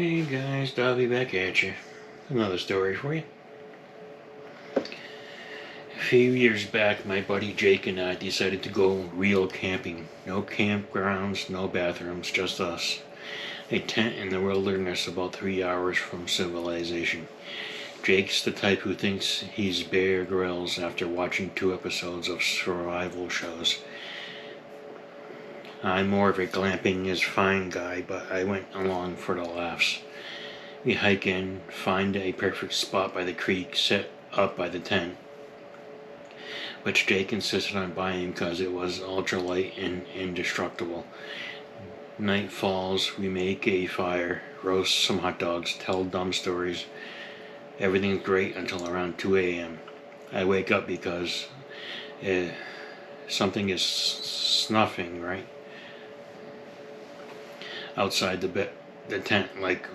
Hey guys, Dobby back at you. Another story for you. A few years back, my buddy Jake and I decided to go real camping. No campgrounds, no bathrooms, just us. A tent in the wilderness about 3 hours from civilization. Jake's the type who thinks he's Bear Grylls after watching 2 episodes of survival shows. I'm more of a glamping is fine guy, but I went along for the laughs. We hike in, find a perfect spot by the creek, set up by the tent, which Jake insisted on buying because it was ultralight and indestructible. Night falls, we make a fire, roast some hot dogs, tell dumb stories. Everything's great until around 2 a.m. I wake up because something is snuffing right outside the tent, like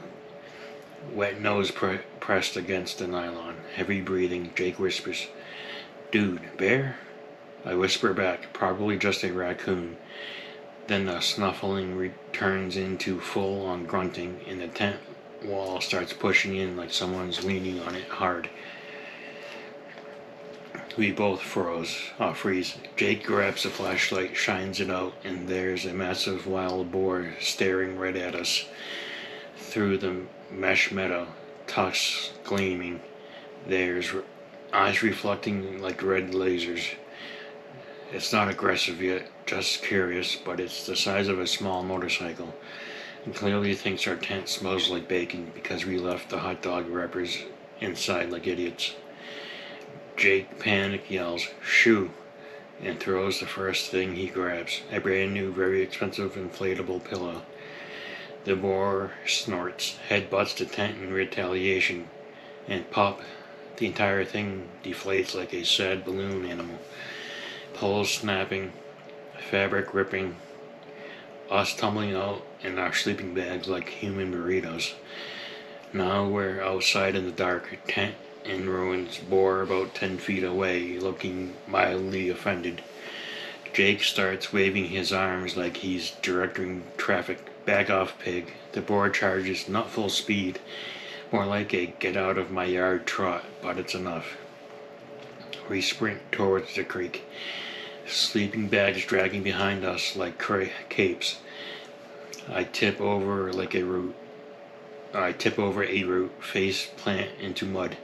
wet nose pressed against the nylon. Heavy breathing. Jake whispers, "Dude, bear?" I whisper back, "Probably just a raccoon." Then the snuffling turns into full-on grunting, and the tent wall starts pushing in like someone's leaning on it hard. We both freeze. Jake grabs a flashlight, shines it out, and there's a massive wild boar staring right at us through the mesh meadow, tusks gleaming. There's eyes reflecting like red lasers. It's not aggressive yet, just curious, but it's the size of a small motorcycle. And clearly thinks our tent smells like bacon because we left the hot dog wrappers inside like idiots. Jake panic yells, "Shoo!" and throws the first thing he grabs, a brand new, very expensive inflatable pillow. The boar snorts, headbutts the tent in retaliation, and pop, the entire thing deflates like a sad balloon animal. Poles snapping, fabric ripping, us tumbling out in our sleeping bags like human burritos. Now we're outside in the dark, tent in ruins, boar about 10 feet away, looking mildly offended. Jake starts waving his arms like he's directing traffic. "Back off, pig." The boar charges, not full speed, more like a get-out-of-my-yard trot, but it's enough. We sprint towards the creek, sleeping bags dragging behind us like capes. I tip over a root, face plant into mud,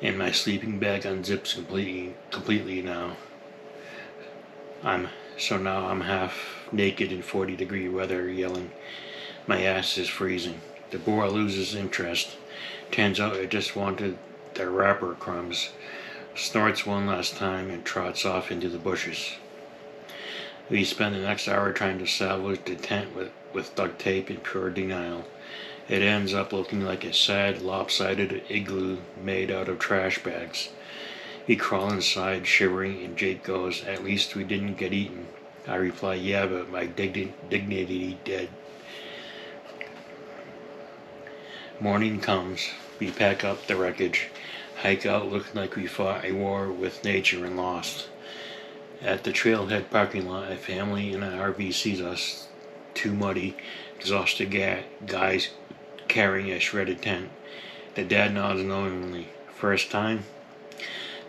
and my sleeping bag unzips completely now. I'm half naked in 40-degree weather, yelling. My ass is freezing. The boar loses interest. Turns out it just wanted the wrapper crumbs. Snorts one last time and trots off into the bushes. We spend the next hour trying to salvage the tent with duct tape in pure denial. It ends up looking like a sad, lopsided igloo made out of trash bags. We crawl inside, shivering, and Jake goes, "At least we didn't get eaten." I reply, "Yeah, but my dignity dead." Morning comes. We pack up the wreckage, hike out looking like we fought a war with nature and lost. At the trailhead parking lot, a family in an RV sees us, 2 muddy, exhausted guys carrying a shredded tent. The dad nods knowingly. First time?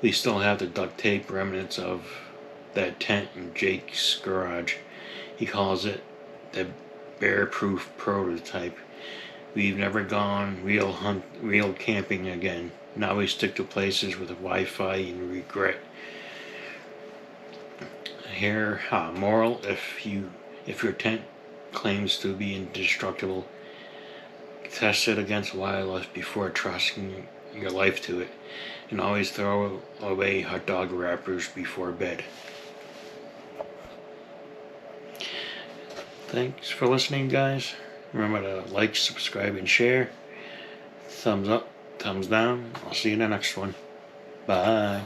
We still have the duct tape remnants of that tent in Jake's garage. He calls it the bear-proof prototype. We've never gone real camping again. Now we stick to places with Wi-Fi and regret. Here, moral: if your tent claims to be indestructible, test it against wildlife before trusting your life to it, and always throw away hot dog wrappers before bed. Thanks for listening, guys. Remember to like, subscribe, and share. Thumbs up, thumbs down. I'll see you in the next one. Bye.